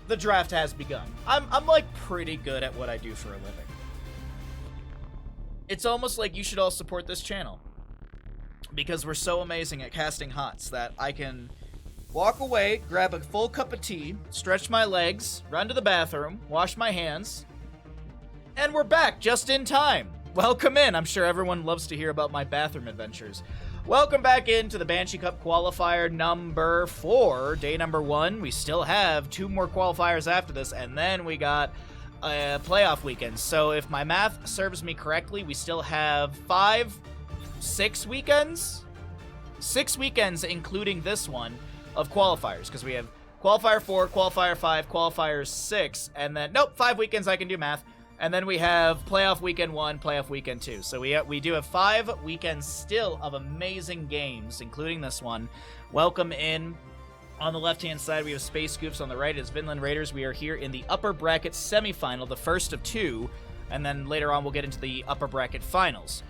the draft has begun. I'm like pretty good at what I do for a living. It's almost like you should all support this channel, because we're so amazing at casting HOTS that I can walk away, grab a full cup of tea, stretch my legs, run to the bathroom, wash my hands, and we're back just in time. Welcome in. I'm sure everyone loves to hear about my bathroom adventures. Welcome back into the Banshee Cup Qualifier number 4, day number 1. We still have 2 more qualifiers after this, and then we got a playoff weekend. So if my math serves me correctly, we still have 6 weekends? 6 weekends, including this one, of qualifiers, because we have Qualifier 4, Qualifier 5, Qualifier 6, and then, nope, 5 weekends, I can do math. And then we have Playoff Weekend 1, Playoff Weekend 2. So we do have 5 weekends still of amazing games, including this one. Welcome in. On the left-hand side, we have Space Goofs. On the right is Vinland Raiders. We are here in the upper bracket semifinal, the first of 2. And then later on, we'll get into the upper bracket finals.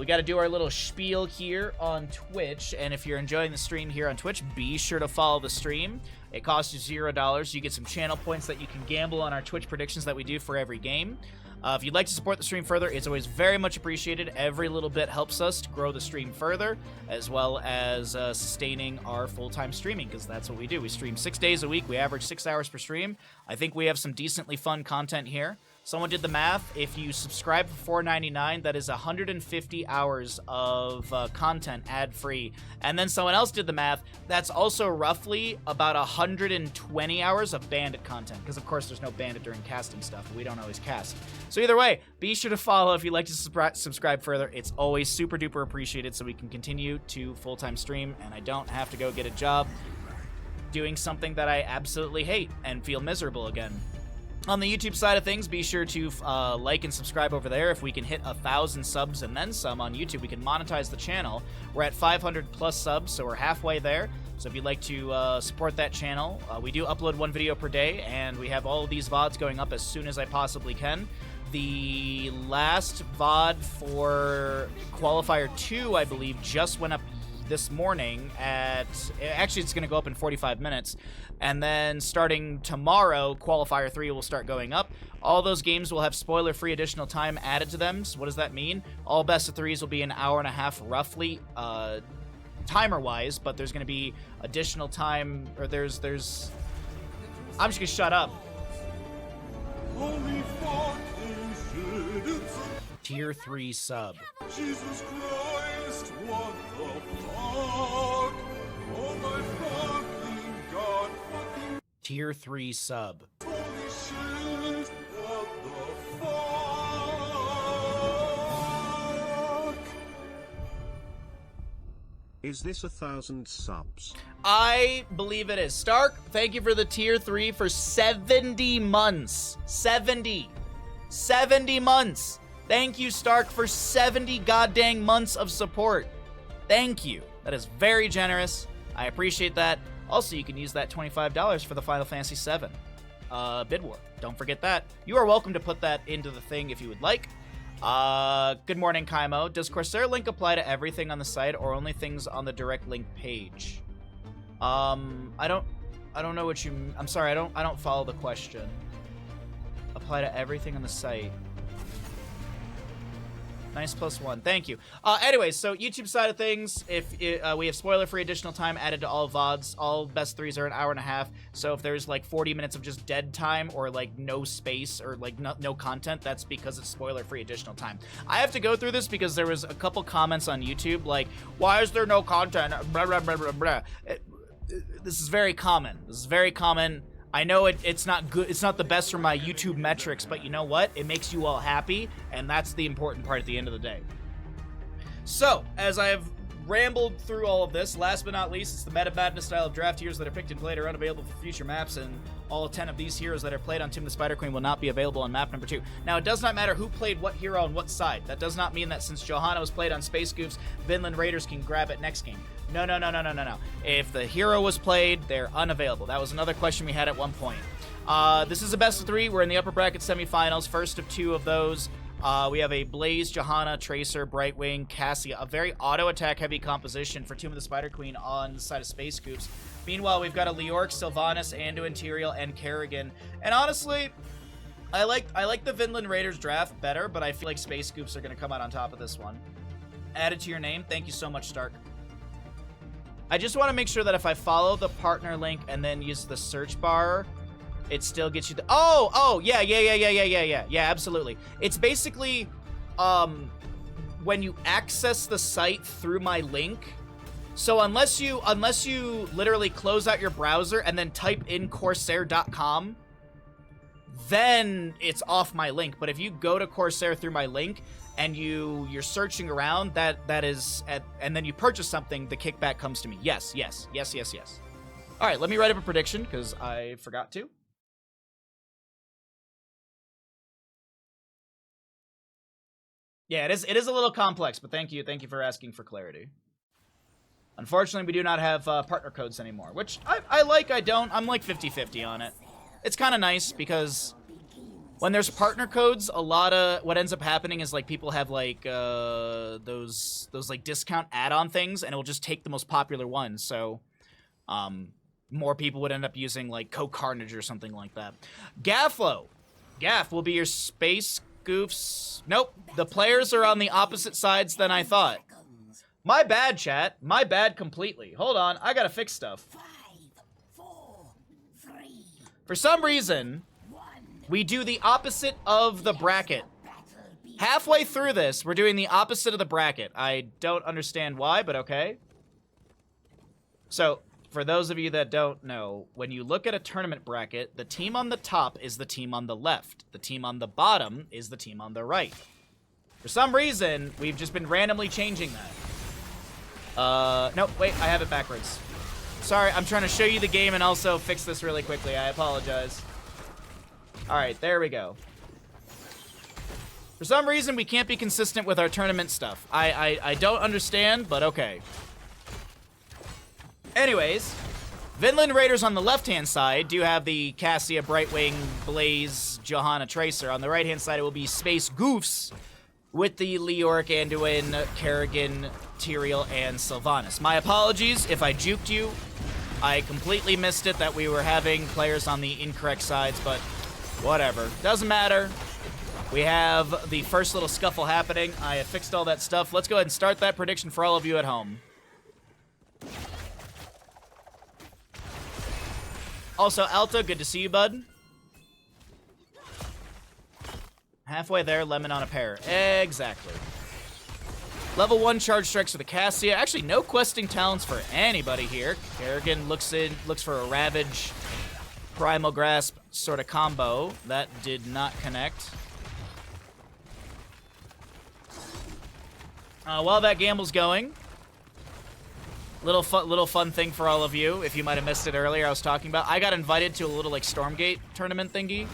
We got to do our little spiel here on Twitch, and if you're enjoying the stream here on Twitch, be sure to follow the stream. It costs you $0. You get some channel points that you can gamble on our Twitch predictions that we do for every game. If you'd like to support the stream further, it's always very much appreciated. Every little bit helps us to grow the stream further, as well as sustaining our full-time streaming, because that's what we do. We stream 6 days a week. We average 6 hours per stream. I think we have some decently fun content here. Someone did the math. If you subscribe for $4.99, that is 150 hours of content ad-free. And then someone else did the math. That's also roughly about 120 hours of Bandit content. Because, of course, there's no Bandit during casting stuff. We don't always cast. So either way, be sure to follow if you'd like to subscribe further. It's always super-duper appreciated so we can continue to full-time stream. And I don't have to go get a job doing something that I absolutely hate and feel miserable again. On the YouTube side of things, be sure to like and subscribe over there. If we can hit 1,000 subs and then some on YouTube, we can monetize the channel. We're at 500 plus subs, so we're halfway there. So if you'd like to support that channel, we do upload 1 video per day, and we have all of these VODs going up as soon as I possibly can. The last VOD for Qualifier 2, I believe, just went up this morning at... Actually, it's going to go up in 45 minutes. And then starting tomorrow, Qualifier 3 will start going up. All those games will have spoiler-free additional time added to them. So what does that mean? All best of 3s will be an hour and a half, roughly, timer-wise. But there's going to be additional time, or there's... I'm just going to shut up. Tier 3 sub. Jesus Christ, what the fuck? Oh my fucking god, fucking Tier 3 sub. holy shit, what the fuck? Is this 1,000 subs? I believe it is. Stark, thank you for the tier 3 for 70 months. 70 months. Thank you, Stark, for 70 goddamn months of support. Thank you. That is very generous. I appreciate that. Also, you can use that $25 for the Final Fantasy VII bid war. Don't forget that. You are welcome to put that into the thing if you would like. Good morning, Kaimo. Does Corsair link apply to everything on the site or only things on the direct link page? I don't know what you... I'm sorry, I don't follow the question. Apply to everything on the site. Nice +1. Thank you. Anyways, so YouTube side of things, if we have spoiler-free additional time added to all VODs. All best 3s are an hour and a half. So if there's like 40 minutes of just dead time or like no space or like no content, that's because it's spoiler-free additional time. I have to go through this because there was a couple comments on YouTube like, why is there no content? Blah, blah, blah, blah, blah. This is very common. This is very common. I know it's not good. It's not the best for my YouTube metrics, but you know what? It makes you all happy, and that's the important part at the end of the day. So, as I have rambled through all of this, last but not least, it's the Meta Madness style of draft heroes that are picked and played are unavailable for future maps, and all 10 of these heroes that are played on Tim the Spider Queen will not be available on map number 2. Now, it does not matter who played what hero on what side. That does not mean that since Johanna was played on Space Goofs, Vinland Raiders can grab it next game. No. If the hero was played, they're unavailable. That was another question we had at one point. This is a best of 3. We're in the upper bracket semifinals. First of 2 of those. We have a Blaze, Johanna, Tracer, Brightwing, Cassia. A very auto-attack heavy composition for Tomb of the Spider Queen on the side of Space Goofs. Meanwhile, we've got a Leoric, Sylvanas, Anduin, Tyrael, and Kerrigan. And honestly, I like the Vinland Raiders draft better, but I feel like Space Goofs are going to come out on top of this one. Added to your name. Thank you so much, Stark. I just want to make sure that if I follow the partner link and then use the search bar, it still gets you the... Oh, yeah, absolutely. It's basically, when you access the site through my link. So unless you literally close out your browser and then type in Corsair.com, then it's off my link. But if you go to Corsair through my link and you're searching around, that is and then you purchase something, the kickback comes to me. Yes. All right, let me write up a prediction because I forgot to. Yeah, it is a little complex, but thank you for asking for clarity. Unfortunately, we do not have partner codes anymore, which I like, I don't. I'm like 50-50 on it. It's kind of nice because when there's partner codes, a lot of what ends up happening is like people have like those like discount add-on things, and it will just take the most popular ones. So more people would end up using like Co-Carnage or something like that. Gafflo, Gaff will be your Space Goofs. Nope, the players are on the opposite sides than I thought. My bad, chat. My bad completely. Hold on, I gotta fix stuff. 5, 4, 3. For some reason, we do the opposite of the bracket. Halfway through this, we're doing the opposite of the bracket. I don't understand why, but okay. So, for those of you that don't know, when you look at a tournament bracket, the team on the top is the team on the left. The team on the bottom is the team on the right. For some reason, we've just been randomly changing that. Nope, wait, I have it backwards. Sorry, I'm trying to show you the game and also fix this really quickly. I apologize. Alright, there we go. For some reason, we can't be consistent with our tournament stuff. I don't understand, but okay. Anyways, Vinland Raiders on the left-hand side do have the Cassia, Brightwing, Blaze, Johanna, Tracer. On the right-hand side, it will be Space Goofs with the Leoric, Anduin, Kerrigan, Tyrael, and Sylvanas. My apologies if I juked you. I completely missed it that we were having players on the incorrect sides, but whatever. Doesn't matter. We have the first little scuffle happening. I have fixed all that stuff. Let's go ahead and start that prediction for all of you at home. Also, Alta, good to see you, bud. Halfway there, lemon on a pear. Exactly. Level 1 charge strikes for the Cassia. Actually, no questing talents for anybody here. Kerrigan looks for a Ravage, Primal Grasp sort of combo. That did not connect. While that gamble's going, little fun thing for all of you. If you might have missed it earlier, I was talking about. I got invited to a little like Stormgate tournament thingy.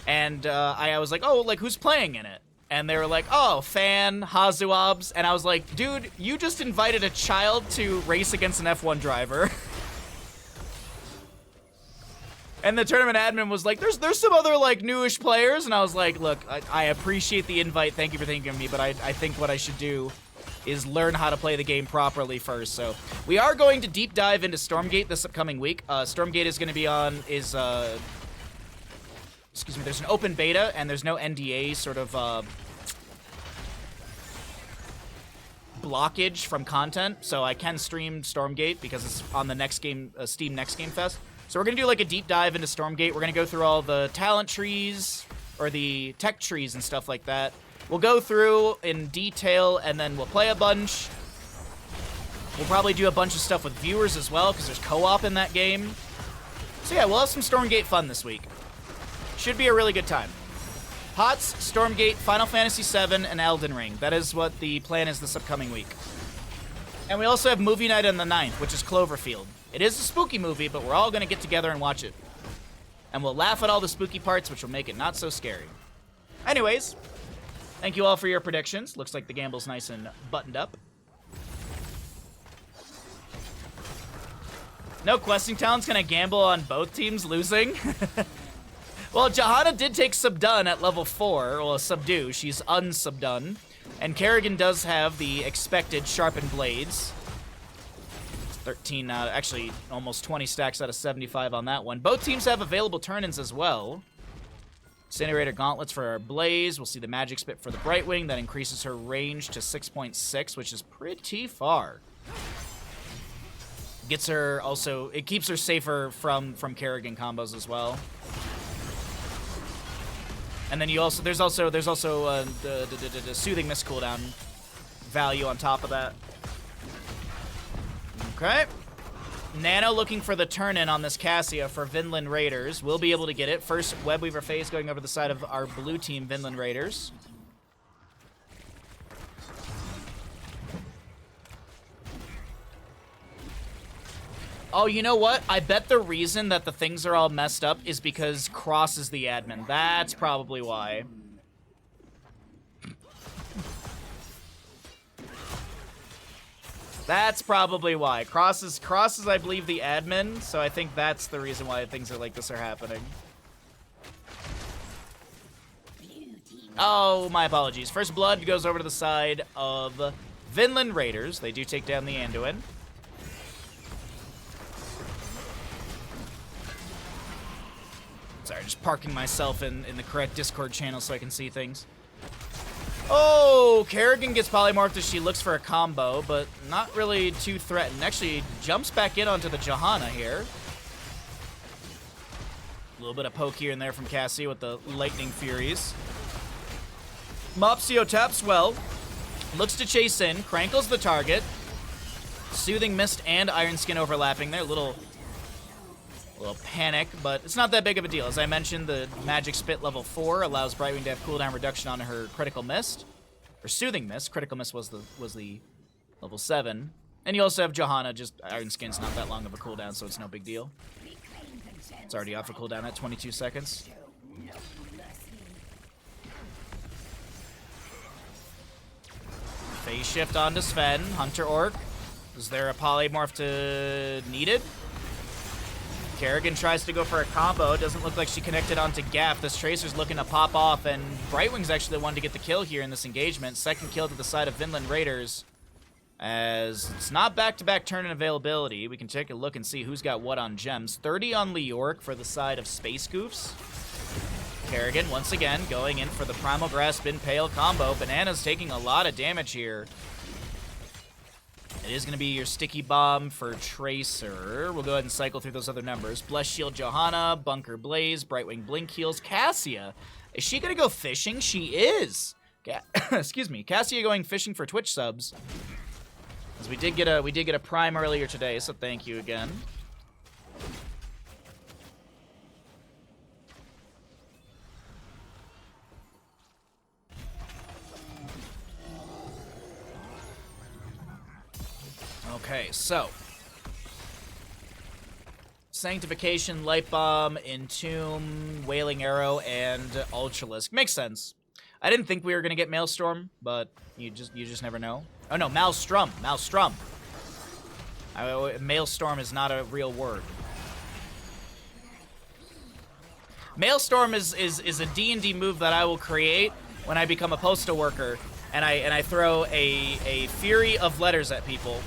And I was like, oh, like, who's playing in it? And they were like, oh, Fan, Hazuabs. And I was like, dude, you just invited a child to race against an F1 driver. And the tournament admin was like, there's some other, like, newish players. And I was like, look, I appreciate the invite. Thank you for thinking of me. But I think what I should do is learn how to play the game properly first. So we are going to deep dive into Stormgate this upcoming week. Stormgate is going to be on, excuse me, there's an open beta, and there's no NDA sort of blockage from content, so I can stream Stormgate because it's on the next game, Steam Next Game Fest. So we're going to do like a deep dive into Stormgate. We're going to go through all the talent trees, or the tech trees and stuff like that. We'll go through in detail, and then we'll play a bunch. We'll probably do a bunch of stuff with viewers as well, because there's co-op in that game. So yeah, we'll have some Stormgate fun this week. Should be a really good time. HOTS, Stormgate, Final Fantasy VII, and Elden Ring. That is what the plan is this upcoming week. And we also have movie night on the 9th, which is Cloverfield. It is a spooky movie, but we're all going to get together and watch it. And we'll laugh at all the spooky parts, which will make it not so scary. Anyways, thank you all for your predictions. Looks like the gamble's nice and buttoned up. No questing talent's going to gamble on both teams losing. Well, Johanna did take Subdone at level 4. Well, Subdue. She's unsubdone. And Kerrigan does have the expected Sharpened Blades. 13 out, actually almost 20 stacks out of 75 on that one. Both teams have available turn-ins as well. Incinerator Gauntlets for our Blaze. We'll see the Magic Spit for the Brightwing. That increases her range to 6.6, which is pretty far. Gets her also, it keeps her safer from Kerrigan combos as well. And then you also, there's also the Soothing Mist cooldown value on top of that. Okay. Nano looking for the turn-in on this Cassia for Vinland Raiders. We'll be able to get it. First Webweaver phase going over the side of our blue team, Vinland Raiders. Oh, you know what? I bet the reason that the things are all messed up is because Cross is the admin. That's probably why. That's probably why. Cross is, I believe, the admin, so I think that's the reason why things are like this are happening. Oh, my apologies. First Blood goes over to the side of Vinland Raiders. They do take down the Anduin. Sorry, just parking myself in the correct Discord channel so I can see things. Oh, Kerrigan gets polymorphed as she looks for a combo, but not really too threatened. Actually, jumps back in onto the Johanna here. A little bit of poke here and there from Cassie with the Lightning Furies. Mopsio taps well. Looks to chase in. Crankles the target. Soothing Mist and Iron Skin overlapping there. A little panic, but it's not that big of a deal. As I mentioned, the Magic Spit level 4 allows Brightwing to have cooldown reduction on her Critical Mist. Or Soothing Mist. Critical Mist was the level 7. And you also have Johanna, just Iron Skin's not that long of a cooldown, so it's no big deal. It's already off a cooldown at 22 seconds. Phase shift onto Sven. Hunter Orc. Is there a polymorph to needed? Kerrigan tries to go for a combo. Doesn't look like she connected onto Gaff. This Tracer's looking to pop off, and Brightwing's actually the one to get the kill here in this engagement. Second kill to the side of Vinland Raiders. As it's not back-to-back turn-in availability, we can take a look and see who's got what on gems. 30 on Leoric for the side of Space Goofs. Kerrigan, once again, going in for the Primal Grasp Impale combo. Banana's taking a lot of damage here. It is going to be your Sticky Bomb for Tracer. We'll go ahead and cycle through those other numbers. Bless Shield Johanna, Bunker Blaze, Brightwing Blink Heals. Cassia, is she going to go fishing? She is. Excuse me. Cassia going fishing for Twitch subs. As we did get a prime earlier today, so thank you again. Okay, so Sanctification, Light Bomb, Entomb, Wailing Arrow, and Ultralisk. Makes sense. I didn't think we were gonna get Maelstrom, but you just never know. Oh no, Maelstrom. Maelstrom is not a real word. Maelstrom is a D&D move that I will create when I become a postal worker. And I throw a fury of letters at people.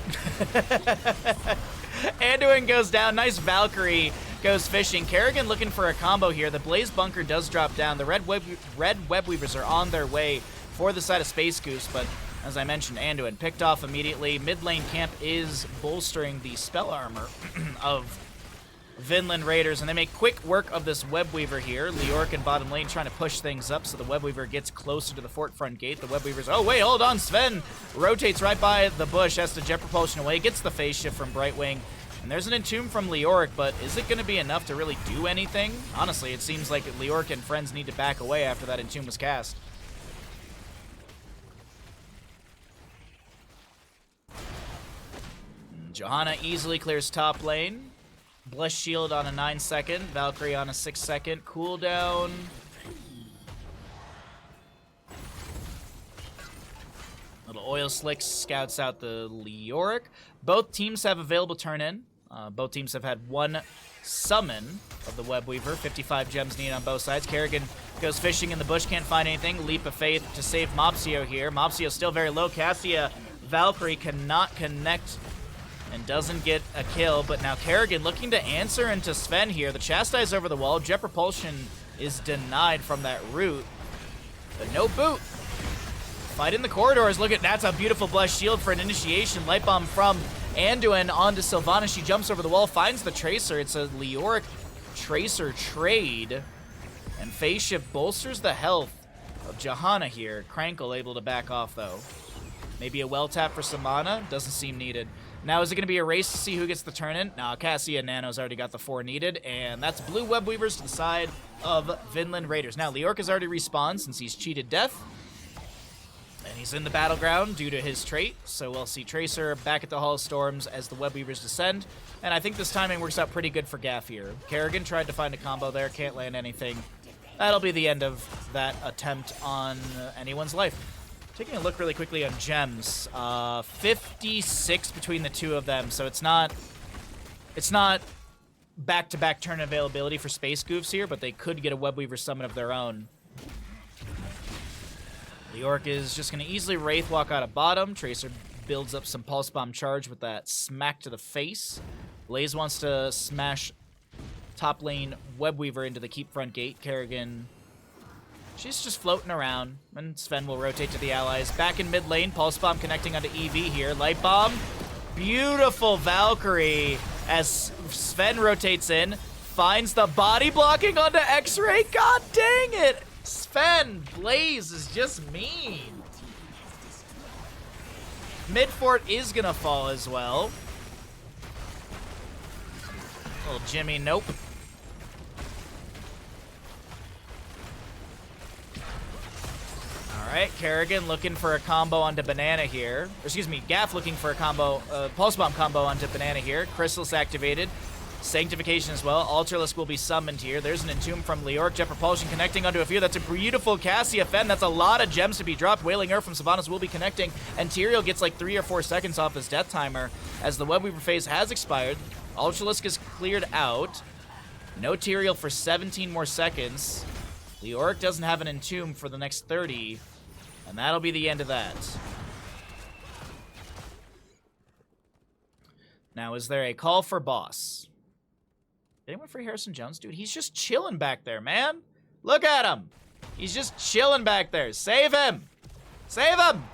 Anduin goes down. Nice Valkyrie goes fishing. Kerrigan looking for a combo here. The Blaze Bunker does drop down. The red Webweavers are on their way for the side of Space Goose, but as I mentioned, Anduin picked off immediately. Mid lane camp is bolstering the spell armor of Vinland Raiders, and they make quick work of this Webweaver here. Leoric in bottom lane trying to push things up so the Webweaver gets closer to the fort front gate. The Webweaver's, oh wait, hold on, Sven rotates right by the bush, has to jet propulsion away, gets the phase shift from Brightwing, and there's an Entomb from Leoric, but is it going to be enough to really do anything? Honestly, it seems like Leoric and friends need to back away after that Entomb was cast. Johanna easily clears top lane. Bless Shield on a 9-second. Valkyrie on a 6-second. Cooldown. Little Oil Slick scouts out the Leoric. Both teams have available turn-in. Both teams have had one summon of the Webweaver. 55 gems needed on both sides. Kerrigan goes fishing in the bush. Can't find anything. Leap of Faith to save Mopsio here. Mopsio still very low. Cassia, Valkyrie cannot connect and doesn't get a kill, but now Kerrigan looking to answer into Sven here. The Chastise over the wall. Jet Propulsion is denied from that route, but no boot. Fight in the corridors. Look at that's a beautiful blessed shield for an initiation. Light Bomb from Anduin onto Sylvana. She jumps over the wall, finds the Tracer. It's a Leoric Tracer trade, and Phase Shift bolsters the health of Johanna here. Krankle able to back off though. Maybe a well tap for Samana. Doesn't seem needed. Now, is it going to be a race to see who gets the turn-in? No, Cassia and Nano's already got the 4 needed, and that's blue Web Weavers to the side of Vinland Raiders. Now, Leoric has already respawned since he's cheated death, and he's in the battleground due to his trait, so we'll see Tracer back at the Hall of Storms as the Web Weavers descend, and I think this timing works out pretty good for Gaff here. Kerrigan tried to find a combo there, can't land anything. That'll be the end of that attempt on anyone's life. Taking a look really quickly on gems, 56 between the two of them, so it's not back-to-back turn availability for Space Goofs here, but they could get a Web Weaver summon of their own. Leoric is just going to easily Wraith Walk out of bottom. Tracer builds up some Pulse Bomb charge with that smack to the face. Blaze wants to smash top lane Web Weaver into the keep front gate. Kerrigan, she's just floating around, and Sven will rotate to the allies. Back in mid lane, Pulse Bomb connecting onto EV here. Light Bomb, beautiful Valkyrie as Sven rotates in, finds the body blocking onto X-Ray. God dang it! Sven, Blaze is just mean. Mid fort is gonna fall as well. Little Jimmy, nope. Alright, Kerrigan looking for a combo onto Banana here. Or, excuse me, Gaff looking for a combo, Pulse Bomb combo onto Banana here. Chrysalis activated. Sanctification as well. Ultralisk will be summoned here. There's an Entomb from Leoric. Jet Propulsion connecting onto a few. That's a beautiful Cassia Fen. That's a lot of gems to be dropped. Wailing Earth from Sylvanas will be connecting. And Tyrael gets like 3 or 4 seconds off his death timer as the Web Weaver phase has expired. Ultralisk is cleared out. No Tyrael for 17 more seconds. Leoric doesn't have an Entomb for the next 30. And that'll be the end of that. Now, is there a call for boss? Anyone for Harrison Jones? Dude, he's just chilling back there, man. Look at him. He's just chilling back there. Save him. Save him.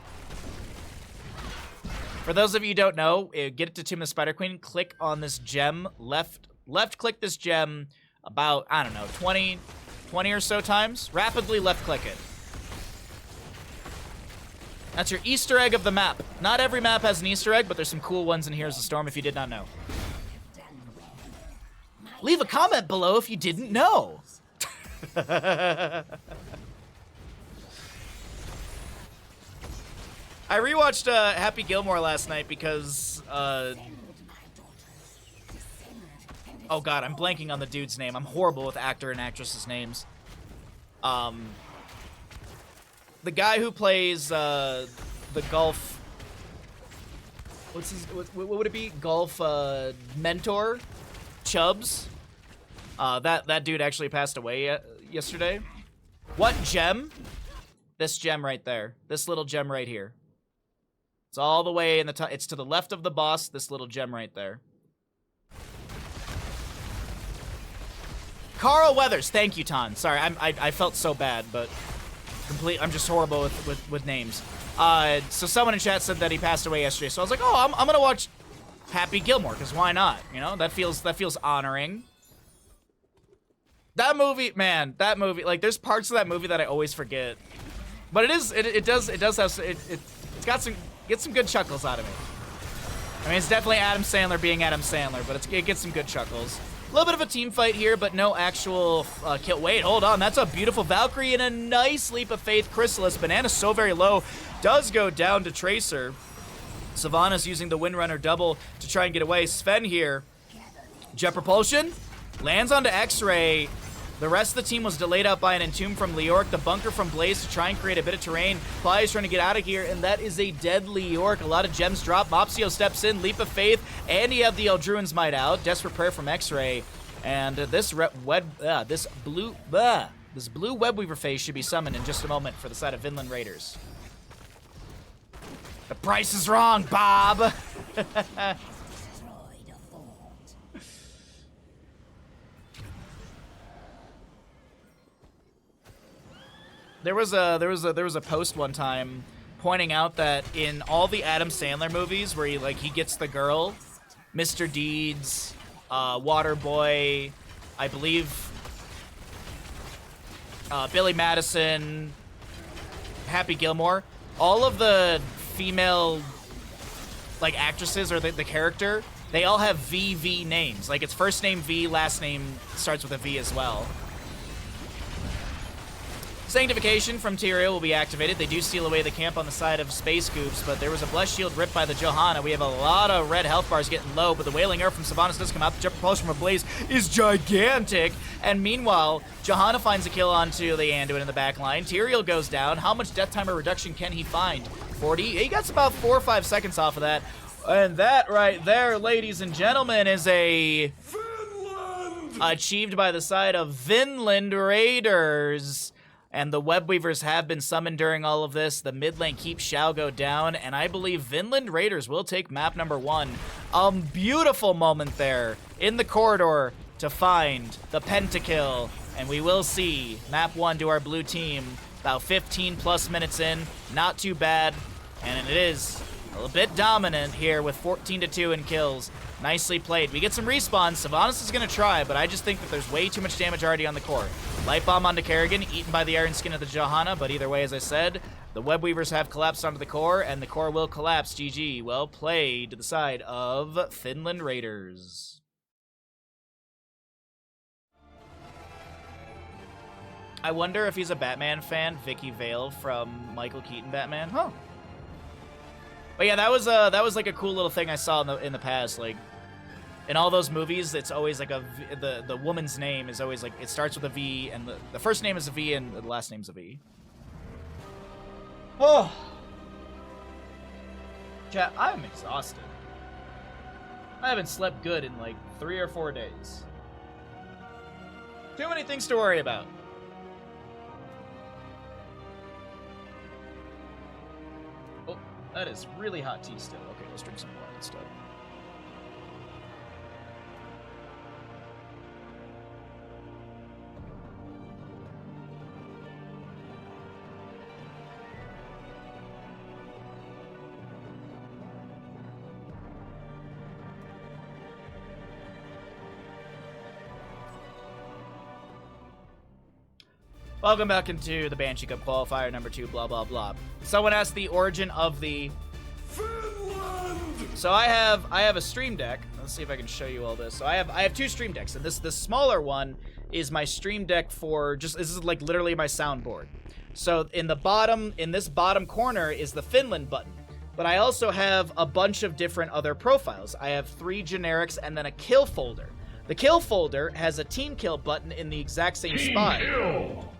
For those of you who don't know, get it to Tomb of the Spider Queen. Click on this gem. Left click this gem about, I don't know, 20 or so times. Rapidly left click it. That's your Easter egg of the map. Not every map has an Easter egg, but there's some cool ones in Here's the Storm if you did not know. Leave a comment below if you didn't know. I rewatched Happy Gilmore last night because, oh god, I'm blanking on the dude's name. I'm horrible with actor and actresses' names. The guy who plays the golf, what would it be? Golf mentor, Chubbs. That dude actually passed away yesterday. What gem? This gem right there. This little gem right here. It's all the way in the top. It's to the left of the boss. This little gem right there. Carl Weathers. Thank you, Ton. Sorry, I felt so bad, but I'm just horrible with names. So someone in chat said that he passed away yesterday. So I was like, oh, I'm gonna watch Happy Gilmore, because why not? You know, that feels honoring. That movie, man, like there's parts of that movie that I always forget. But it does have it's got some good chuckles out of it. I mean, it's definitely Adam Sandler being Adam Sandler, but it gets some good chuckles. A little bit of a team fight here, but no actual kill. Wait, hold on. That's a beautiful Valkyrie and a nice leap of faith. Chrysalis. Banana's so very low. Does go down to Tracer. Sylvana's using the Windrunner double to try and get away. Sven here. Jet Propulsion. Lands onto X-Ray. The rest of the team was delayed out by an Entomb from Leoric. The bunker from Blaze to try and create a bit of terrain. Ply is trying to get out of here, and that is a dead Leoric. A lot of gems drop. Mopsio steps in. Leap of Faith. And you have the Eldruin's Might out. Desperate Prayer from X-Ray. And this blue Web Weaver phase should be summoned in just a moment for the side of Vinland Raiders. The price is wrong, Bob! There was a post one time pointing out that in all the Adam Sandler movies where he gets the girl, Mr. Deeds, Waterboy, I believe Billy Madison, Happy Gilmore, all of the female actresses or the character, they all have VV names. Like it's first name V, last name starts with a V as well. Sanctification from Tyrael will be activated. They do steal away the camp on the side of Space Goofs, but there was a Blessed Shield ripped by the Johanna. We have a lot of red health bars getting low, but the Wailing Arrow from Sylvanas does come out. The jet propulsion from Ablaze is gigantic. And meanwhile, Johanna finds a kill onto the Anduin in the back line. Tyrael goes down. How much death timer reduction can he find? 40? He gets about 4 or 5 seconds off of that. And that right there, ladies and gentlemen, is a Vinland! achieved by the side of Vinland Raiders. And the Web Weavers have been summoned during all of this. The mid lane keep shall go down, and I believe Vinland Raiders will take map number 1. Beautiful moment there in the corridor to find the pentakill, and we will see map 1 to our blue team about 15 plus minutes in. Not too bad, and it is a little bit dominant here with 14-2 in kills. Nicely played. We get some respawns. Sylvanas is going to try, but I just think that there's way too much damage already on the core. Light Bomb onto Kerrigan, eaten by the Iron Skin of the Johanna, but either way, as I said, the Web Weavers have collapsed onto the core, and the core will collapse. GG. Well played to the side of Finland Raiders. I wonder if he's a Batman fan, Vicky Vale from Michael Keaton Batman. Huh. But yeah, that was like a cool little thing I saw in the past. Like in all those movies, it's always like the woman's name is always like it starts with a V, and the first name is a V and the last name's a V. Oh, chat, I'm exhausted. I haven't slept good in like 3 or 4 days. Too many things to worry about. Oh, that is really hot tea still. Okay, let's drink some water instead. Welcome back into the Banshee Cup Qualifier number 2, blah, blah, blah. Someone asked the origin of the... Vinland! So I have a stream deck. Let's see if I can show you all this. So I have 2 stream decks, and this smaller one is my stream deck for this is like literally my soundboard. So in this bottom corner is the Finland button. But I also have a bunch of different other profiles. I have 3 generics and then a kill folder. The kill folder has a team kill button in the exact same spot.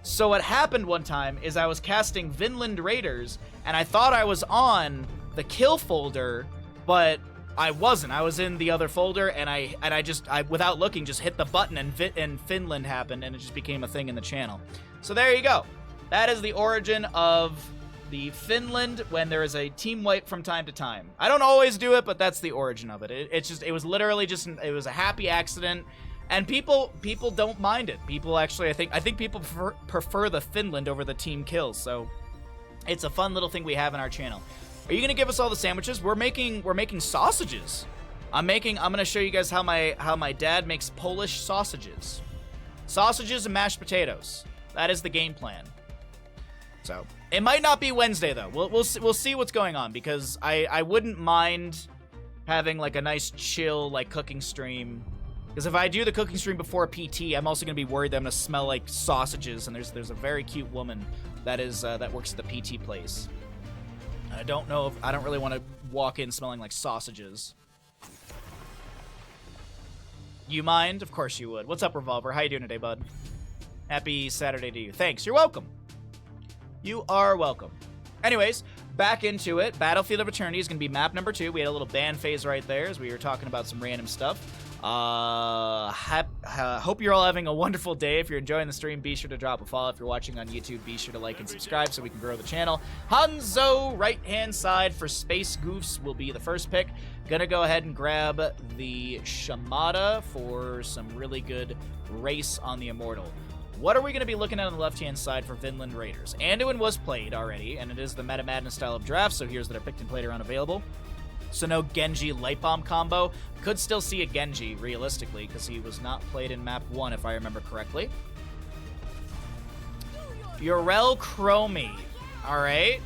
So what happened one time is I was casting Vinland Raiders, and I thought I was on the kill folder, but I wasn't. I was in the other folder, and I without looking just hit the button, and Finland happened, and it just became a thing in the channel. So there you go. That is the origin of the Finland when there is a team wipe from time to time. I don't always do it, but that's the origin of it. It was literally just it was a happy accident, and people don't mind it. People actually, I think people prefer the Finland over the team kills. So it's a fun little thing we have in our channel. Are you gonna give us all the sandwiches? We're making sausages. I'm gonna show you guys how my dad makes Polish sausages. Sausages and mashed potatoes. That is the game plan. So it might not be Wednesday though. We'll see what's going on, because I wouldn't mind having like a nice chill like cooking stream. Because if I do the cooking stream before PT, I'm also gonna be worried that I'm gonna smell like sausages. And there's a very cute woman that works at the PT place. I don't really want to walk in smelling like sausages. You mind? Of course you would. What's up, Revolver? How you doing today, bud? Happy Saturday to you. Thanks. You're welcome. You are welcome. Anyways, back into it. Battlefield of Eternity is going to be map number 2. We had a little ban phase right there as we were talking about some random stuff. Hope you're all having a wonderful day. If you're enjoying the stream, be sure to drop a follow. If you're watching on YouTube, be sure to like and subscribe so we can grow the channel. Hanzo, right-hand side for Space Goofs will be the first pick. Gonna go ahead and grab the Shamada for some really good race on the Immortal. What are we going to be looking at on the left-hand side for Vinland Raiders? Anduin was played already, and it is the Meta Madness style of draft, so here's that are picked and played around available. So no Genji Light Bomb combo. Could still see a Genji, realistically, because he was not played in map 1, if I remember correctly. Urel Chromie. Alright.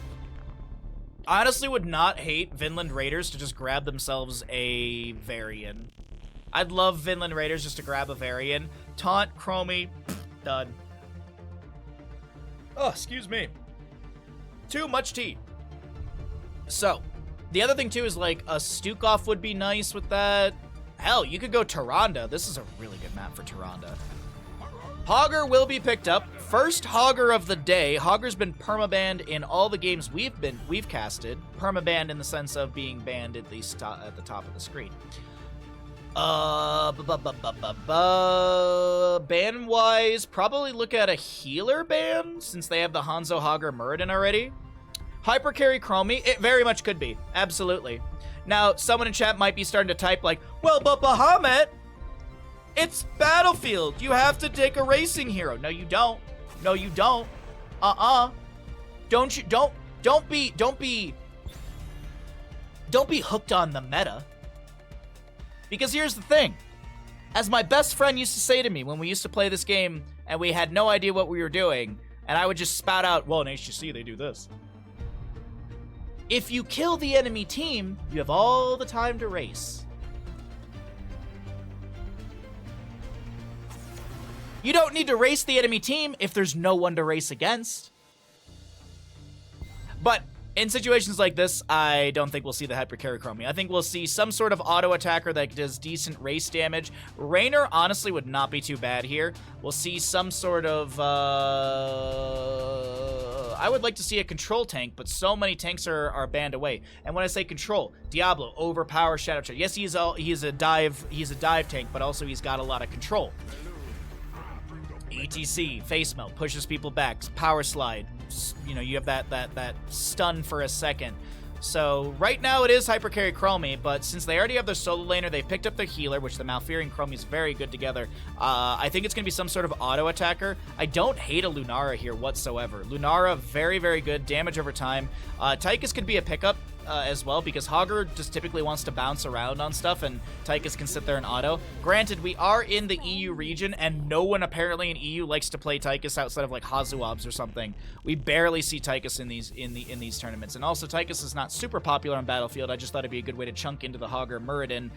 Honestly would not hate Vinland Raiders to just grab themselves a Varian. I'd love Vinland Raiders just to grab a Varian. Taunt, Chromie, done. Oh, excuse me. Too much tea. So, the other thing too is like a Stukov would be nice with that. Hell, you could go Tyrande. This is a really good map for Tyrande. Hogger will be picked up. First Hogger of the day. Hogger's been permabanned in all the games we've casted. Permabanned in the sense of being banned at least at the top of the screen. Ban-wise, probably look at a healer ban, since they have the Hanzo Hogger Muradin already. Hypercarry Chromie, it very much could be. Absolutely. Now, someone in chat might be starting to type like, well, but Bahamut, it's Battlefield. You have to take a racing hero. No, you don't. No, you don't. Don't be hooked on the meta. Because here's the thing. As my best friend used to say to me when we used to play this game and we had no idea what we were doing, and I would just spout out, well, in HGC, they do this. If you kill the enemy team, you have all the time to race. You don't need to race the enemy team if there's no one to race against. But in situations like this, I don't think we'll see the Hypercarry Chromie. I think we'll see some sort of auto attacker that does decent race damage. Raynor honestly would not be too bad here. We'll see some sort of I would like to see a control tank, but so many tanks are banned away. And when I say control, Diablo, overpower Shadow Chart. Yes, he's a dive tank, but also he's got a lot of control. ETC, face melt, pushes people back, power slide. You know, you have that stun for a second. So right now it is Hypercarry Chromie, but since they already have their solo laner, they picked up their healer, which the Malfurion and Chromie is very good together. I think it's going to be some sort of auto attacker. I don't hate a Lunara here whatsoever. Lunara, very, very good. Damage over time. Tychus could be a pickup as well, because Hogger just typically wants to bounce around on stuff, and Tychus can sit there and auto. Granted, we are in the EU region, and no one apparently in EU likes to play Tychus outside of like Hazuobs or something. We barely see Tychus in these tournaments, and also Tychus is not super popular on Battlefield. I just thought it'd be a good way to chunk into the Hogger Muradin.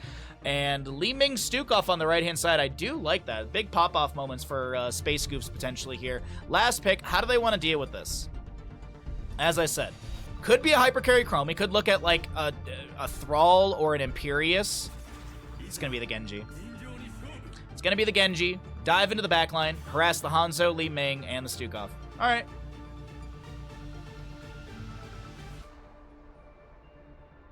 And Li Ming Stukov on the right-hand side, I do like that. Big pop-off moments for Space Goofs potentially here. Last pick, how do they want to deal with this? As I said, could be a Hypercarry Chromie. Could look at like a Thrall or an Imperius. It's going to be the Genji. It's going to be the Genji. Dive into the backline. Harass the Hanzo, Li Ming, and the Stukov. All right.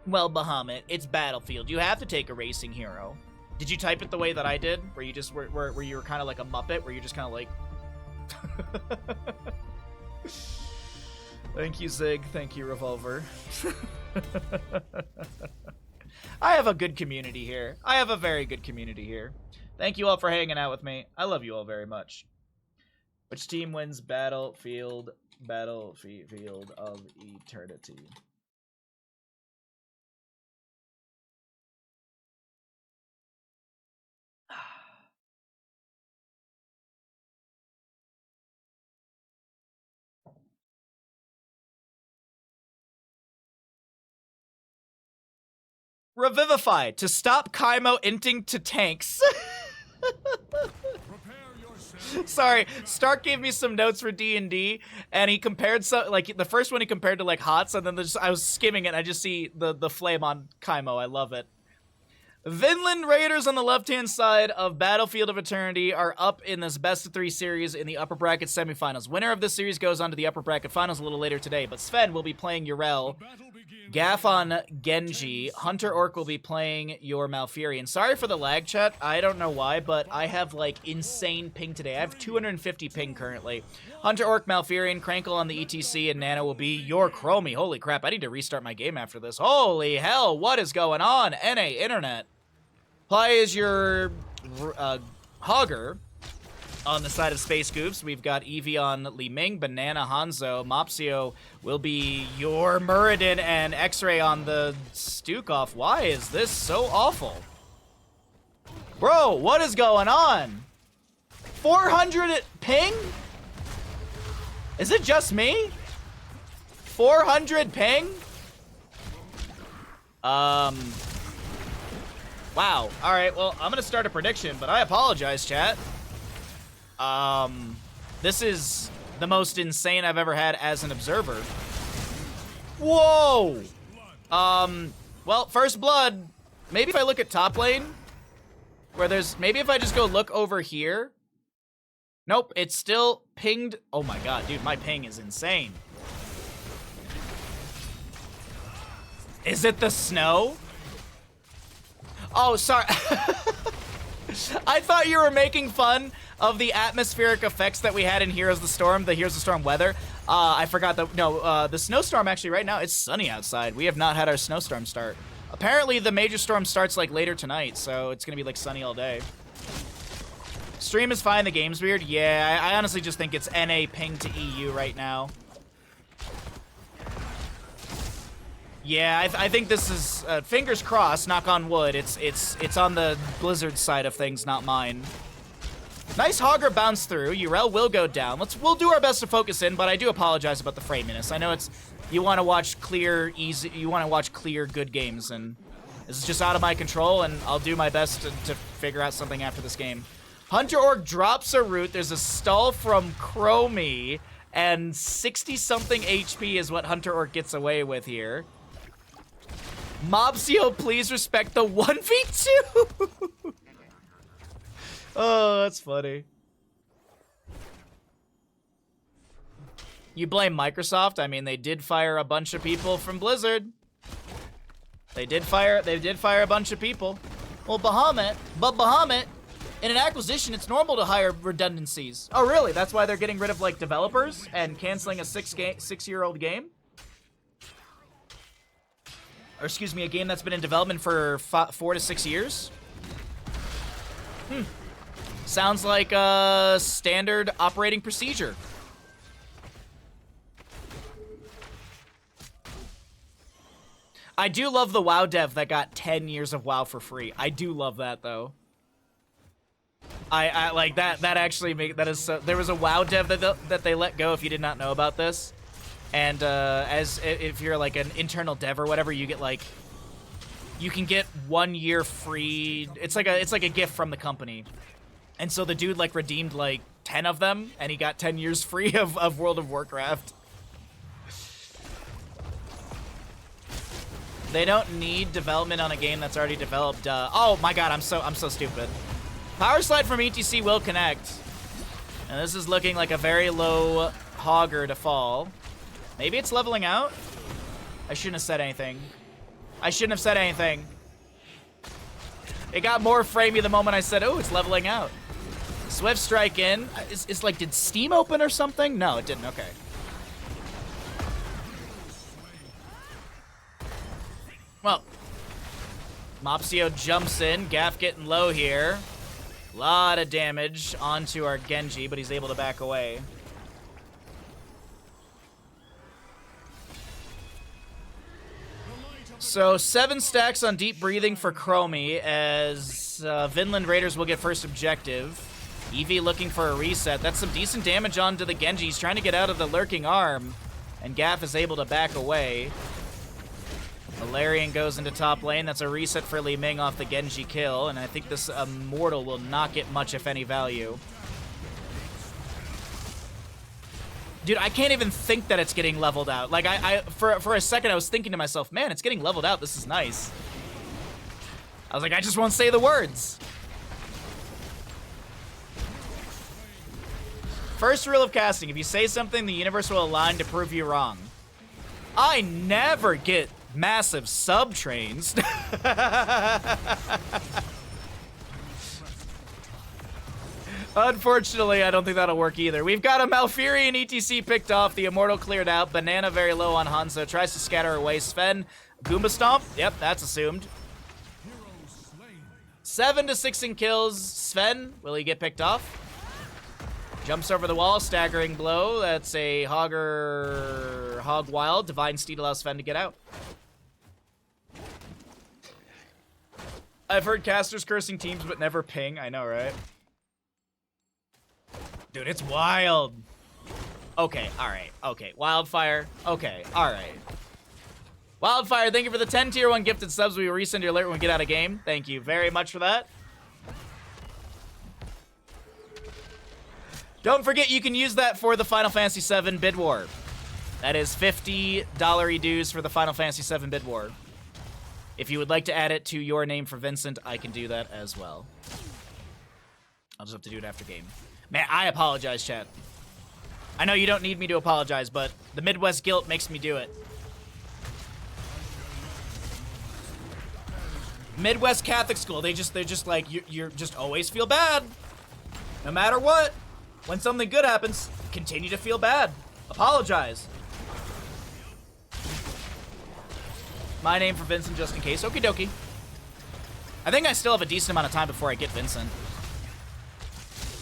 Well, Bahamut, it's Battlefield. You have to take a racing hero. Did you type it the way that I did? Where you just where you were kind of like a Muppet? Where you just kind of like... Thank you, Zig. Thank you, Revolver. I have a good community here. I have a very good community here. Thank you all for hanging out with me. I love you all very much. Which team wins Battlefield of Eternity? Revivify to stop Kaimo inting to tanks. Sorry, Stark gave me some notes for D&D, and he compared like the first one he compared to like HOTS, and then I was skimming it and I just see the flame on Kaimo. I love it. Vinland Raiders on the left-hand side of Battlefield of Eternity are up in this best-of-3 series in the upper bracket semifinals. Winner of this series goes on to the upper bracket finals a little later today, but Sven will be playing Urel, Gaff on Genji, Hunter Orc will be playing your Malfurion. Sorry for the lag, chat. I don't know why, but I have, like, insane ping today. I have 250 ping currently. Hunter Orc, Malfurion, Crankle on the ETC, and Nano will be your Chromie. Holy crap, I need to restart my game after this. Holy hell, what is going on? NA Internet. Play as your Hogger. On the side of Space Goofs, we've got Eevee on Li Ming, Banana Hanzo, Mopsio will be your Muradin, and X-Ray on the Stukov. Why is this so awful? Bro, what is going on? 400 ping? Is it just me? 400 ping? Wow. Alright, well, I'm gonna start a prediction, but I apologize, chat. This is the most insane I've ever had as an observer. Whoa! Well, first blood. Maybe if I look at top lane, where there's, maybe if I just go look over here. Nope, it's still pinged. Oh my god, dude, my ping is insane. Is it the snow? Oh, sorry. I thought you were making fun of the atmospheric effects that we had in Heroes of the Storm, the Heroes of the Storm weather. I forgot that, no, the snowstorm actually right now, it's sunny outside. We have not had our snowstorm start. Apparently the major storm starts like later tonight, so it's gonna be like sunny all day. Stream is fine, the game's weird. Yeah, I honestly just think it's NA ping to EU right now. Yeah, I think this is, fingers crossed, knock on wood, it's on the Blizzard side of things, not mine. Nice Hogger bounce through. Urel will go down. We'll do our best to focus in, but I do apologize about the framiness. I know it's, you want to watch clear, easy, you want to watch clear, good games, and this is just out of my control, and I'll do my best to figure out something after this game. Hunter Orc drops a root. There's a stall from Chromie, and 60-something HP is what Hunter Orc gets away with here. Mobsio, please respect the 1v2. Oh, that's funny. You blame Microsoft? I mean, they did fire a bunch of people from Blizzard. They did fire a bunch of people. Well, Bahamut, in an acquisition, it's normal to hire redundancies. Oh, really? That's why they're getting rid of, like, developers and canceling a six-year-old game? Or, excuse me, a game that's been in development for 4 to 6 years? Sounds like a standard operating procedure. I do love the WoW dev that got 10 years of WoW for free. I do love that, though. I like that. That actually that is so. There was a WoW dev that they let go. If you did not know about this, and if you're like an internal dev or whatever, you get like, you can get 1 year free. It's like a gift from the company. And so the dude like redeemed like 10 of them, and he got 10 years free of World of Warcraft. They don't need development on a game that's already developed. Oh my god, I'm so stupid. Power slide from ETC will connect. And this is looking like a very low Hogger to fall. Maybe it's leveling out? I shouldn't have said anything. I shouldn't have said anything. It got more framey the moment I said, oh, it's leveling out. Swift strike in. It's like, did Steam open or something? No, it didn't. Okay. Well, Mopsio jumps in. Gaff getting low here. A lot of damage onto our Genji, but he's able to back away. So 7 stacks on Deep Breathing for Chromie as Vinland Raiders will get first objective. Eevee looking for a reset. That's some decent damage onto the Genji. He's trying to get out of the lurking arm, and Gaff is able to back away. Valerian goes into top lane. That's a reset for Li Ming off the Genji kill, and I think this Immortal will not get much, if any, value. Dude, I can't even think that it's getting leveled out. Like, for a second, I was thinking to myself, man, it's getting leveled out. This is nice. I was like, I just won't say the words. First rule of casting, if you say something, the universe will align to prove you wrong. I never get massive sub-trains. Unfortunately, I don't think that'll work either. We've got a Malfurion ETC picked off. The Immortal cleared out. Banana very low on Hanzo. Tries to scatter away. Sven, Goomba Stomp. Yep, that's assumed. 7 to 6 in kills. Sven, will he get picked off? Jumps over the wall, staggering blow. That's a Hog Wild. Divine Steed allows Sven to get out. I've heard casters cursing teams, but never ping. I know, right? Dude, it's wild. Okay, alright. Okay, Wildfire. Okay, alright. Wildfire, thank you for the 10 tier 1 gifted subs. We will resend your alert when we get out of game. Thank you very much for that. Don't forget you can use that for the Final Fantasy VII Bid War. That is $50 dues for the Final Fantasy VII Bid War. If you would like to add it to your name for Vincent, I can do that as well. I'll just have to do it after game. Man, I apologize, chat. I know you don't need me to apologize, but the Midwest guilt makes me do it. Midwest Catholic school, they're just like, you're just always feel bad. No matter what. When something good happens, continue to feel bad. Apologize. My name for Vincent, just in case. Okie dokie. I think I still have a decent amount of time before I get Vincent.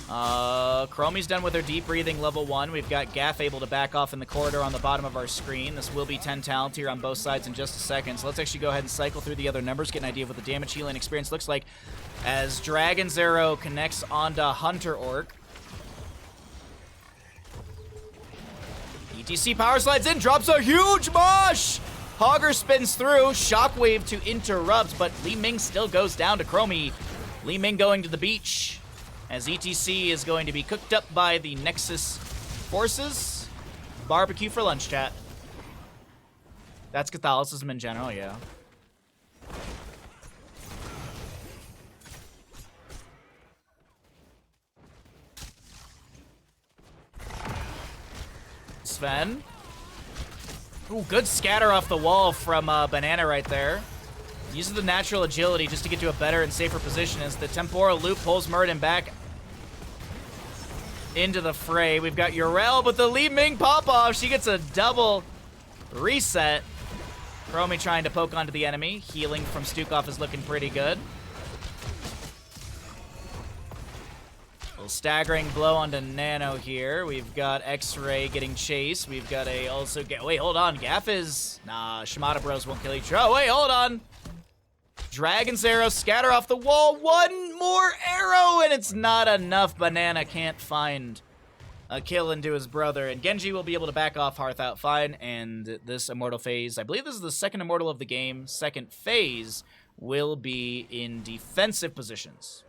Chromie's done with her deep breathing level 1. We've got Gaff able to back off in the corridor on the bottom of our screen. This will be 10 talent here on both sides in just a second. So let's actually go ahead and cycle through the other numbers, get an idea of what the damage healing experience looks like as Dragon's Arrow connects onto Hunter Orc. ETC power slides in, drops a huge mosh! Hogger spins through, Shockwave to interrupt, but Li Ming still goes down to Chromie. Li Ming going to the beach, as ETC is going to be cooked up by the Nexus forces. Barbecue for lunch, chat. That's Catholicism in general, yeah. Sven. Ooh, good scatter off the wall from Banana right there. Uses the natural agility just to get to a better and safer position as the temporal loop pulls Murden back into the fray. We've got Urel, but the Li Ming pop-off, she gets a double reset. Chromie trying to poke onto the enemy. Healing from Stukov is looking pretty good. Staggering blow onto Nano here. We've got X-Ray getting chased. We've got a also get. Wait, hold on. Gaff is Shimada Bros won't kill each other. Oh, wait, hold on. Dragon's Arrow scatter off the wall. One more arrow, and it's not enough. Banana can't find a kill into his brother, and Genji will be able to back off Hearth out fine. And this immortal phase, I believe this is the second immortal of the game. Second phase will be in defensive positions.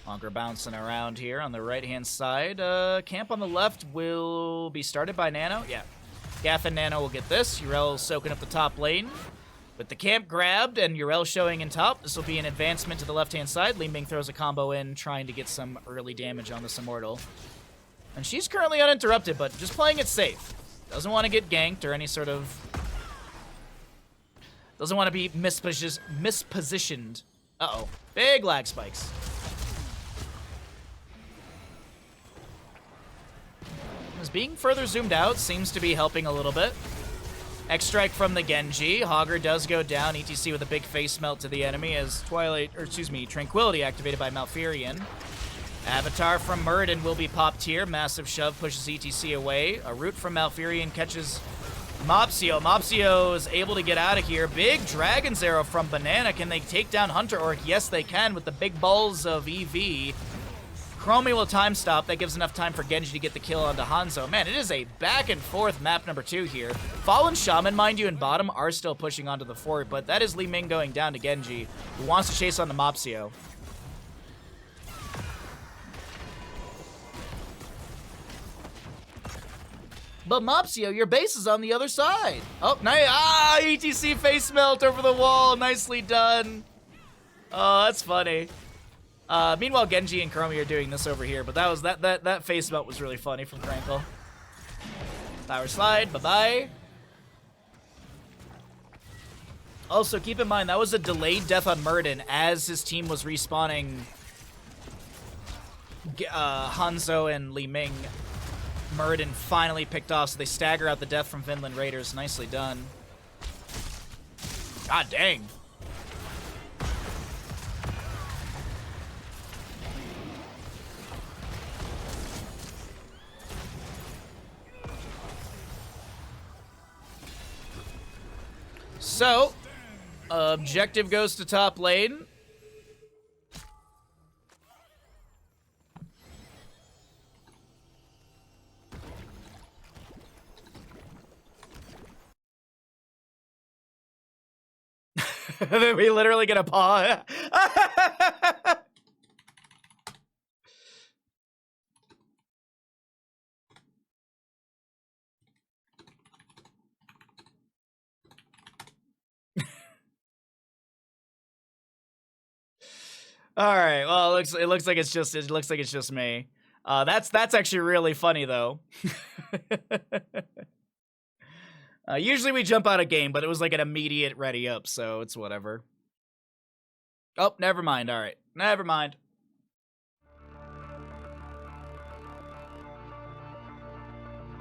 Honker bouncing around here on the right-hand side. Camp on the left will be started by Nano. Yeah. Gaff and Nano will get this. Urel soaking up the top lane. With the camp grabbed and Urel showing in top, this will be an advancement to the left-hand side. Li Ming throws a combo in, trying to get some early damage on this Immortal. And she's currently uninterrupted, but just playing it safe. Doesn't want to get ganked or any sort of... Doesn't want to be mispositioned. Uh-oh. Big lag spikes. As being further zoomed out seems to be helping a little bit. X-Strike from the Genji. Hogger does go down. ETC with a big face melt to the enemy as Tranquility activated by Malfurion. Avatar from Murden will be popped here. Massive shove pushes ETC away. A root from Malfurion catches Mopsio. Mopsio is able to get out of here. Big Dragon's Arrow from Banana. Can they take down Hunter Orc? Yes, they can with the big balls of EV. Chromie will time stop. That gives enough time for Genji to get the kill onto Hanzo. Man, it is a back and forth map number 2 here. Fallen Shaman, mind you, in bottom are still pushing onto the fort, but that is Li Ming going down to Genji, who wants to chase on the Mopsio. But Mopsio, your base is on the other side. Oh, nice. ETC face melt over the wall. Nicely done. Oh, that's funny. Meanwhile, Genji and Chromie are doing this over here, but that face melt was really funny from Crankle. Power slide, bye-bye. Also, keep in mind, that was a delayed death on Murden as his team was respawning Hanzo and Li Ming. Murden finally picked off, so they stagger out the death from Vinland Raiders. Nicely done. God dang. So, objective goes to top lane. We literally get a paw. All right. Well, it looks like it's just me. That's actually really funny though. Usually we jump out of game, but it was like an immediate ready up, so it's whatever. Oh, never mind. All right. Never mind.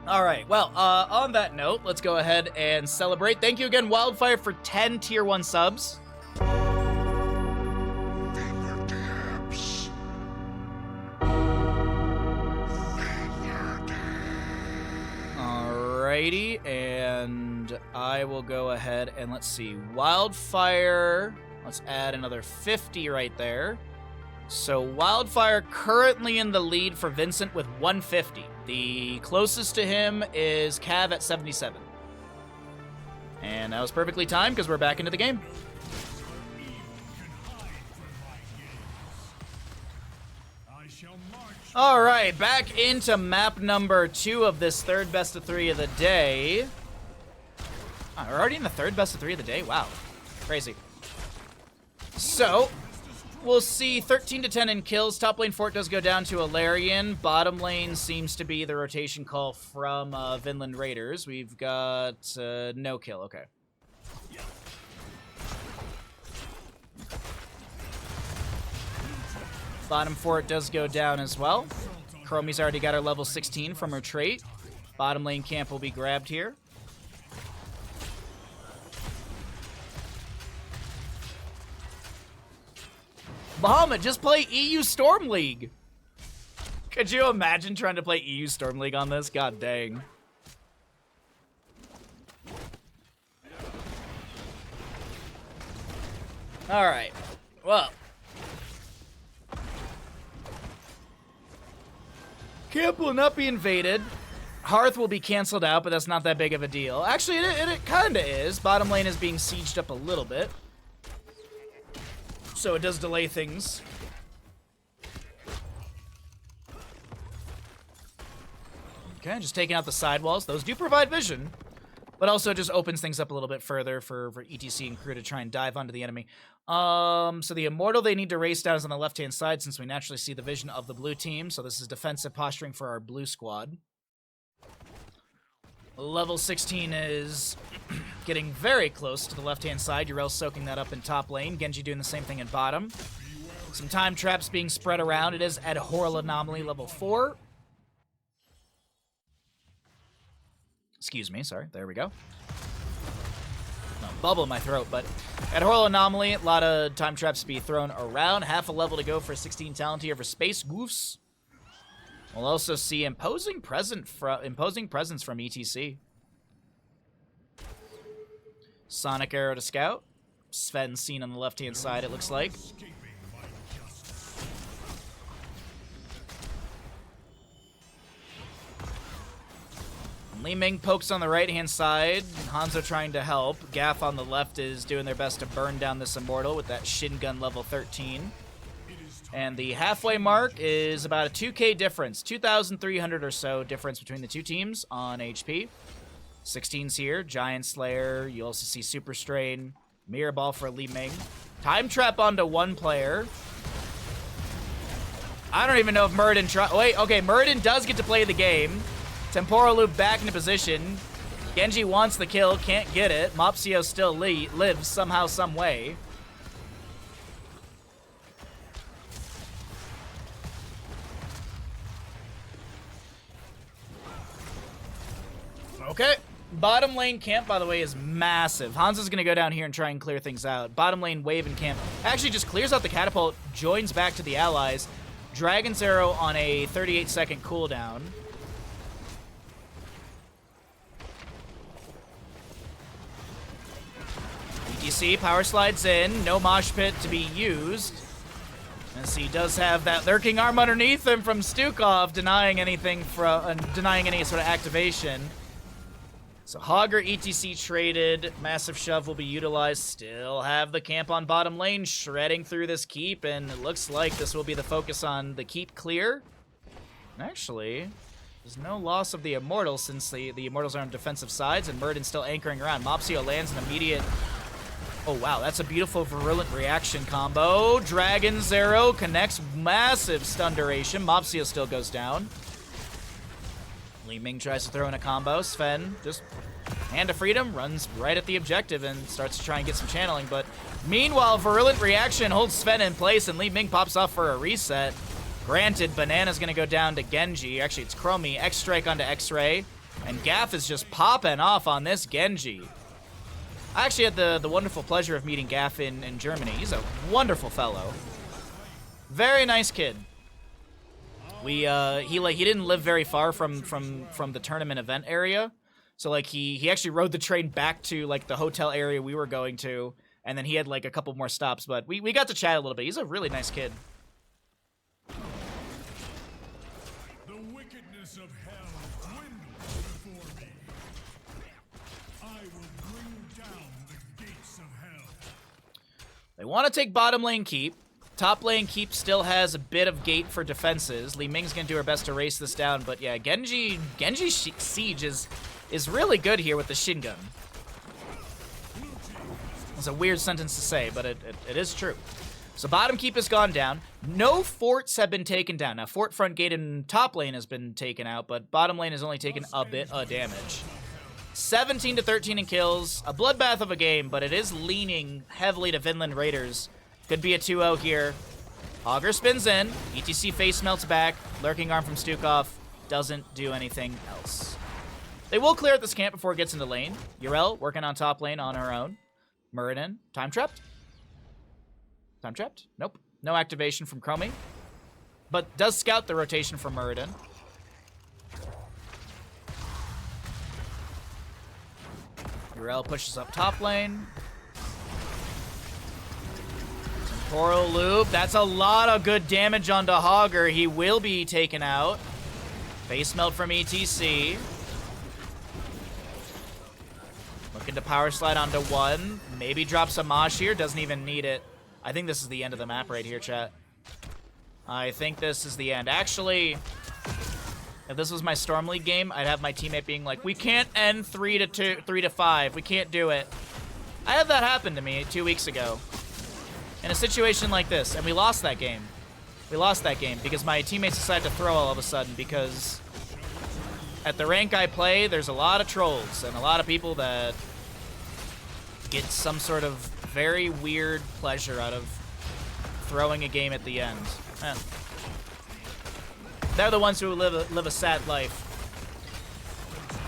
All right. Well, on that note, let's go ahead and celebrate. Thank you again, Wildfire, for 10 tier 1 subs. Alrighty, and I will go ahead and let's see. Wildfire, let's add another 50 right there. So Wildfire currently in the lead for Vincent with 150. The closest to him is Cav at 77. And that was perfectly timed because we're back into the game. All right, back into map number 2 of this third best of 3 of the day. Oh, we're already in the third best of 3 of the day? Wow, crazy. So, we'll see 13 to 10 in kills. Top lane fort does go down to Alarian. Bottom lane seems to be the rotation call from Vinland Raiders. We've got no kill, okay. Bottom fort does go down as well. Chromie's already got her level 16 from her trait. Bottom lane camp will be grabbed here. Bahamut, just play EU Storm League. Could you imagine trying to play EU Storm League on this? God dang. All right. Well. Camp will not be invaded. Hearth will be canceled out, but that's not that big of a deal. Actually, it kind of is. Bottom lane is being sieged up a little bit. So it does delay things. Okay, just taking out the sidewalls. Those do provide vision, but also just opens things up a little bit further for ETC and crew to try and dive onto the enemy. So the Immortal they need to race down is on the left-hand side since we naturally see the vision of the blue team. So this is defensive posturing for our blue squad. Level 16 is getting very close to the left-hand side. Yrel soaking that up in top lane. Genji doing the same thing in bottom. Some time traps being spread around. It is Adhoral Anomaly level 4. Excuse me, sorry. There we go. No, bubble in my throat, but Adhoral Anomaly, a lot of time traps to be thrown around. Half a level to go for 16 talent here for Space Goofs. We'll also see imposing presence from ETC. Sonic Arrow to Scout. Sven seen on the left-hand side, it looks like. Li Ming pokes on the right-hand side. Hanzo trying to help. Gaff on the left is doing their best to burn down this Immortal with that Shin Gun level 13. And the halfway mark is about a 2k difference. 2,300 or so difference between the two teams on HP. 16's here. Giant Slayer. You also see Super Strain. Mirror Ball for Li Ming. Time Trap onto one player. I don't even know if Muradin wait, okay, Muradin does get to play the game. Temporal Loop back into position. Genji wants the kill, can't get it. Mopsio still lives somehow, some way. Okay. Bottom lane camp, by the way, is massive. Hanzo's going to go down here and try and clear things out. Bottom lane wave and camp actually just clears out the catapult, joins back to the allies. Dragon's Arrow on a 38-second cooldown. ETC, power slides in, no mosh pit to be used. As he does have that lurking arm underneath him from Stukov, denying anything denying any sort of activation. So Hogger ETC traded, massive shove will be utilized. Still have the camp on bottom lane, shredding through this keep, and it looks like this will be the focus on the keep clear. Actually, there's no loss of the Immortals since the Immortals are on defensive sides, and Murden's still anchoring around. Mopsio lands an immediate... Oh, wow, that's a beautiful virulent reaction combo. Dragon Zero connects, massive stun duration. Mopsio still goes down. Li Ming tries to throw in a combo. Sven just hand of freedom, runs right at the objective and starts to try and get some channeling. But meanwhile, virulent reaction holds Sven in place, and Li Ming pops off for a reset. Granted, Banana's going to go down to Genji. Actually, it's Chromie. X-Strike onto X-Ray. And Gaff is just popping off on this Genji. I actually had the wonderful pleasure of meeting Gaff in Germany. He's a wonderful fellow. Very nice kid. He didn't live very far from the tournament event area. So like he actually rode the train back to like the hotel area we were going to, and then he had like a couple more stops, but we got to chat a little bit. He's a really nice kid. The wickedness of hell dwindles before me. I will bring down the gates of hell. They want to take bottom lane keep. Top lane keep still has a bit of gate for defenses. Li Ming's gonna do her best to race this down, but yeah, Genji Siege is really good here with the Shin Gun. It's a weird sentence to say, but it is true. So bottom keep has gone down. No forts have been taken down. Now fort front gate in top lane has been taken out, but bottom lane has only taken a bit of damage. 17 to 13 in kills. A bloodbath of a game, but it is leaning heavily to Vinland Raiders. Could be a 2-0 here. Hogger spins in. ETC face melts back. Lurking arm from Stukov. Doesn't do anything else. They will clear out this camp before it gets into lane. Yrel working on top lane on her own. Muradin. Time trapped? Time trapped? Nope. No activation from Chromie. But does scout the rotation from Muradin. Yrel pushes up top lane. Temporal loop. That's a lot of good damage onto Hogger. He will be taken out. Face melt from ETC. Looking to power slide onto one. Maybe drops a Mosh here. Doesn't even need it. I think this is the end of the map right here, chat. I think this is the end. Actually, if this was my Storm League game, I'd have my teammate being like, we can't end 3 to 5. We can't do it. I had that happen to me 2 weeks ago. In a situation like this, and we lost that game. We lost that game because my teammates decided to throw all of a sudden because at the rank I play, there's a lot of trolls and a lot of people that get some sort of very weird pleasure out of throwing a game at the end. They're the ones who live a sad life.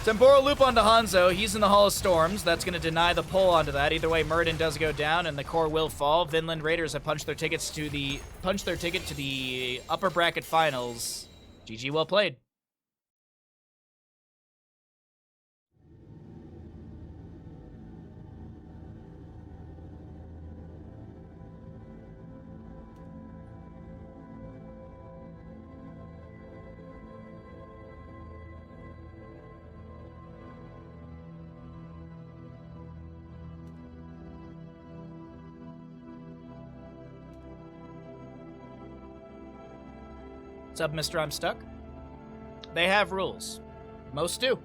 Temporal loop onto Hanzo. He's in the Hall of Storms. That's going to deny the pull onto that. Either way, Muradin does go down, and the core will fall. Vinland Raiders have punched their ticket to the upper bracket finals. GG, well played. What's up, Mr. I'm Stuck? They have rules. Most do.